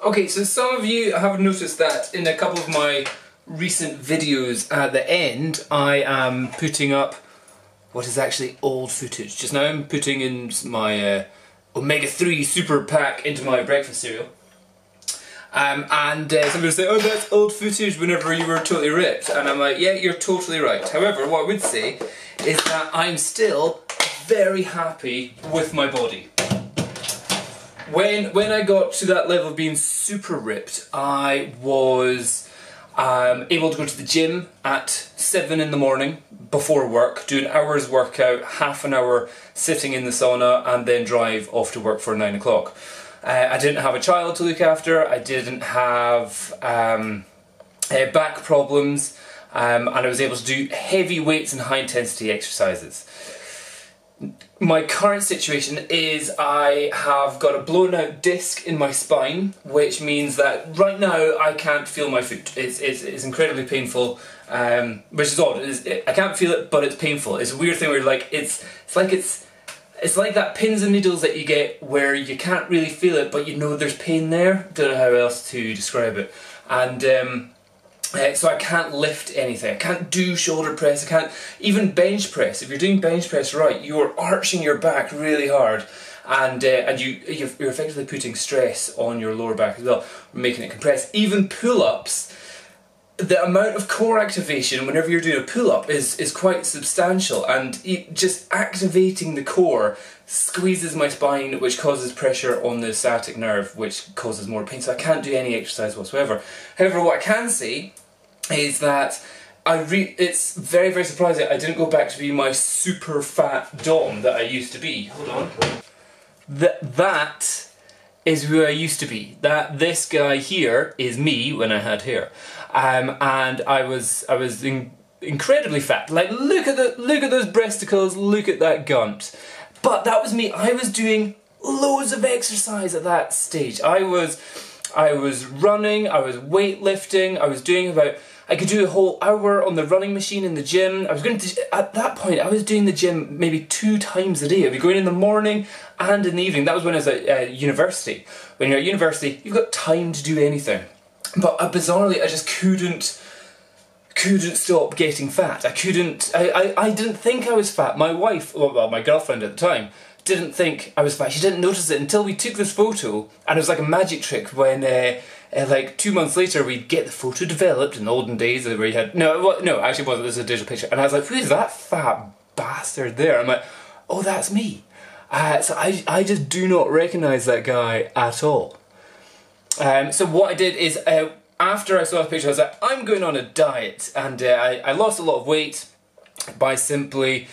Okay, so some of you have noticed that in a couple of my recent videos at the end, I am putting up what is actually old footage. Just now I'm putting in my omega-3 super pack into my breakfast cereal. Some people say, oh, that's old footage whenever you were totally ripped. And I'm like, yeah, you're totally right. However, what I would say is that I'm still very happy with my body. When I got to that level of being super ripped, I was able to go to the gym at 7 in the morning before work, do an hour's workout, half an hour sitting in the sauna, and then drive off to work for 9 o'clock. I didn't have a child to look after, I didn't have back problems, and I was able to do heavy weights and high intensity exercises. My current situation is I have got a blown out disc in my spine, which means that right now I can't feel my foot. It's incredibly painful, which is odd. I can't feel it, but it's painful. It's a weird thing where it's like that pins and needles that you get where you can't really feel it, but you know there's pain there. Don't know how else to describe it. And so I can't lift anything. I can't do shoulder press. I can't even bench press. If you're doing bench press right, you're arching your back really hard, and you're effectively putting stress on your lower back as well, making it compress. Even pull-ups, the amount of core activation whenever you're doing a pull-up is quite substantial, and just activating the core squeezes my spine, which causes pressure on the sciatic nerve, which causes more pain, so I can't do any exercise whatsoever. However, what I can say is that it's very, very surprising I didn't go back to be my super fat dom that I used to be. Hold on. That is who I used to be. This guy here is me when I had hair. And I was incredibly fat. Like, look at those breasticles, look at that gunt. But that was me. I was doing loads of exercise at that stage. I was running, I was weightlifting, I could do a whole hour on the running machine in the gym. At that point, I was doing the gym maybe 2 times a day. I'd be going in the morning and in the evening. That was when I was at university. When you're at university, you've got time to do anything. But bizarrely, I just couldn't stop getting fat. I didn't think I was fat. My wife, well, my girlfriend at the time, didn't think I was fat. She didn't notice it until we took this photo, and it was like a magic trick when, like 2 months later, we'd get the photo developed in the olden days where you had, no, actually it wasn't, this is a digital picture, and I was like, who's that fat bastard there? I'm like, oh, that's me. So I just do not recognise that guy at all. So what I did is, after I saw the picture, I was like, I'm going on a diet, and I lost a lot of weight by simply,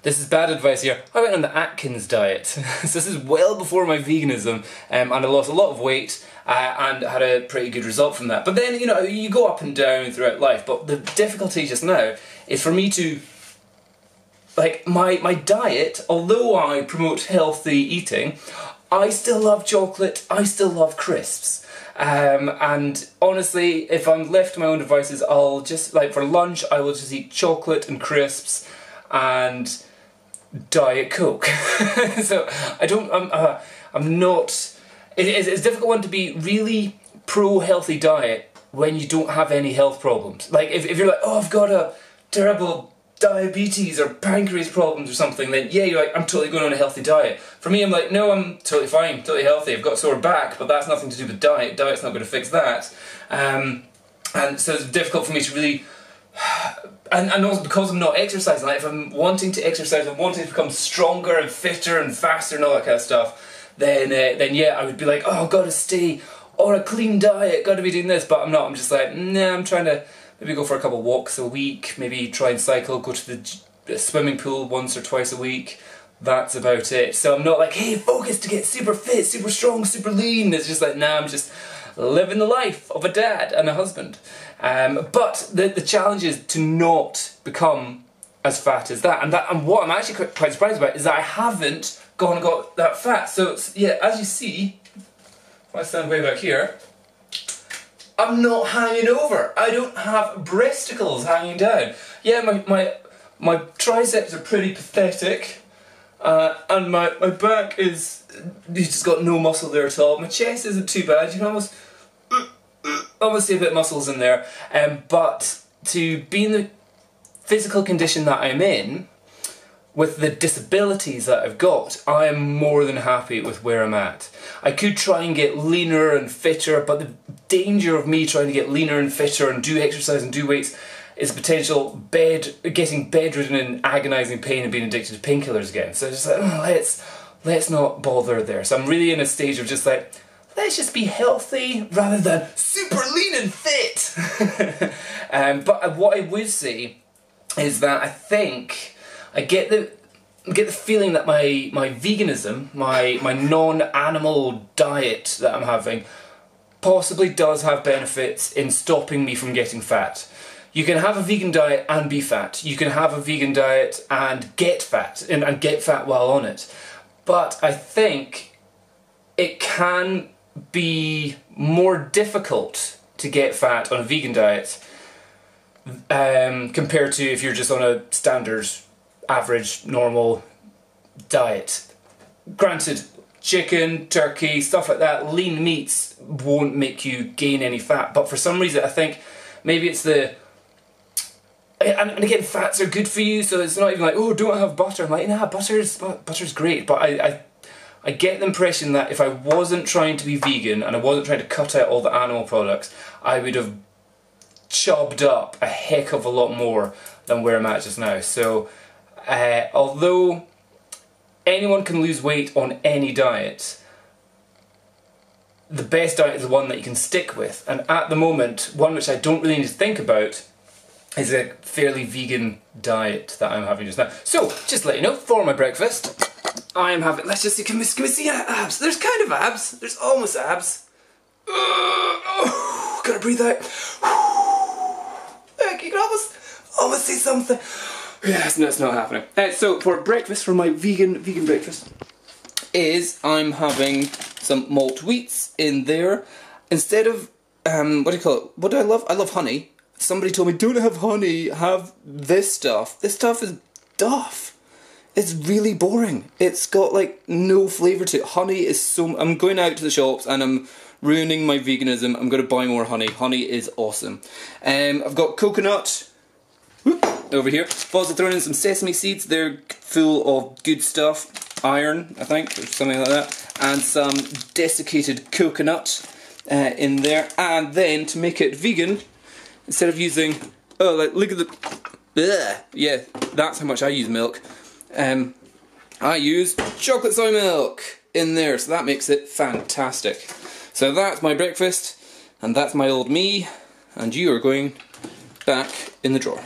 this is bad advice here, I went on the Atkins diet. So this is well before my veganism, and I lost a lot of weight, and had a pretty good result from that. But then, you know, you go up and down throughout life, but the difficulty just now is for me to, like, my diet, although I promote healthy eating, I still love chocolate, I still love crisps. And honestly, if I'm left to my own devices, I'll just, like, for lunch, I will just eat chocolate and crisps and Diet Coke. So I'm not, it's a difficult one to be really pro-healthy diet when you don't have any health problems. Like, if you're like, oh, I've got a terrible diabetes or pancreas problems or something, then yeah, you're like, I'm totally going on a healthy diet. For me, I'm like, no, I'm totally fine, totally healthy. I've got a sore back, but that's nothing to do with diet. Diet's not going to fix that. And so it's difficult for me to really, and also because I'm not exercising, like if I'm wanting to exercise, I'm wanting to become stronger and fitter and faster and all that kind of stuff, then yeah, I would be like, oh, I've got to stay on a clean diet, got to be doing this, but I'm not. I'm just like, nah, I'm trying to maybe go for a couple of walks a week, maybe try and cycle, go to the swimming pool once or twice a week. That's about it. So I'm not like, hey, focus to get super fit, super strong, super lean. It's just like, nah, I'm just living the life of a dad and a husband. But the challenge is to not become as fat as that. And what I'm actually quite surprised about is that I haven't gone and got that fat. So yeah, as you see, if I stand way back here, I'm not hanging over. I don't have breasticles hanging down. Yeah, my triceps are pretty pathetic. And my back is, it's just got no muscle there at all. My chest isn't too bad, you can almost see a bit of muscles in there. But to be in the physical condition that I'm in, with the disabilities that I've got, I am more than happy with where I'm at. I could try and get leaner and fitter, but the danger of me trying to get leaner and fitter and do exercise and do weights is potential getting bedridden in agonising pain and being addicted to painkillers again. So just like, let's not bother there. So I'm really in a stage of just like, let's just be healthy rather than super lean and fit. But what I would say is that I think I get the feeling that my veganism, my non-animal diet that I'm having, possibly does have benefits in stopping me from getting fat. You can have a vegan diet and be fat. You can have a vegan diet and get fat, and get fat while on it. But I think it can be more difficult to get fat on a vegan diet compared to if you're just on a standard, average, normal diet. Granted, chicken, turkey, stuff like that, lean meats won't make you gain any fat, but for some reason I think maybe it's the... And again, fats are good for you, so it's not even like, oh, don't have butter. I'm like, nah, butter's great, but I get the impression that if I wasn't trying to be vegan and I wasn't trying to cut out all the animal products, I would have chopped up a heck of a lot more than where I'm at just now. So although anyone can lose weight on any diet, the best diet is the one that you can stick with. And at the moment, one which I don't really need to think about is a fairly vegan diet that I'm having just now. So, just to let you know, for my breakfast, I am having, let's just see, can we see abs? There's kind of abs, there's almost abs. Gotta breathe out. You can almost see something. Yes, no, it's not happening. So for breakfast, for my vegan breakfast, is I'm having some malt wheats in there. Instead of, what do you call it? What do I love? I love honey. Somebody told me, don't have honey, have this stuff. This stuff is duff. It's really boring. It's got like no flavour to it. Honey is so... I'm going out to the shops and I'm ruining my veganism. I'm going to buy more honey. Honey is awesome. I've got coconut over here. I've also thrown in some sesame seeds. They're full of good stuff. Iron, I think, or something like that. And some desiccated coconut in there. And then to make it vegan, instead of using... Oh, like, look at the... Ugh, yeah, that's how much I use milk. I use chocolate soy milk in there, so that makes it fantastic. So that's my breakfast, and that's my old me, and you are going back in the drawer.